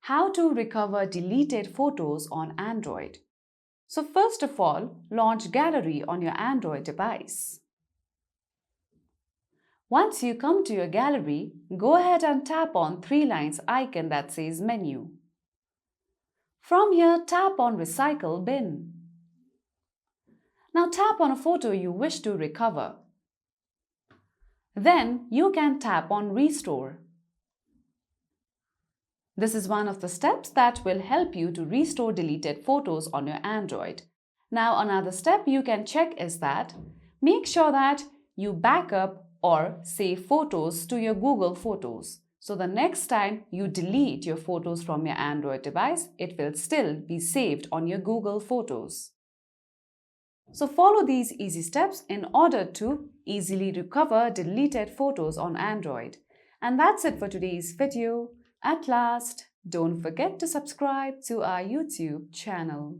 How to recover deleted photos on Android. So first of all, launch Gallery on your Android device. Once you come to your gallery, go ahead and tap on three lines icon that says Menu. From here, tap on Recycle Bin. Now tap on a photo you wish to recover. Then you can tap on Restore. This is one of the steps that will help you to restore deleted photos on your Android. Now another step you can check is that make sure that you backup or save photos to your Google Photos. So the next time you delete your photos from your Android device, it will still be saved on your Google Photos. So follow these easy steps in order to easily recover deleted photos on Android. And that's it for today's video. At last, don't forget to subscribe to our YouTube channel.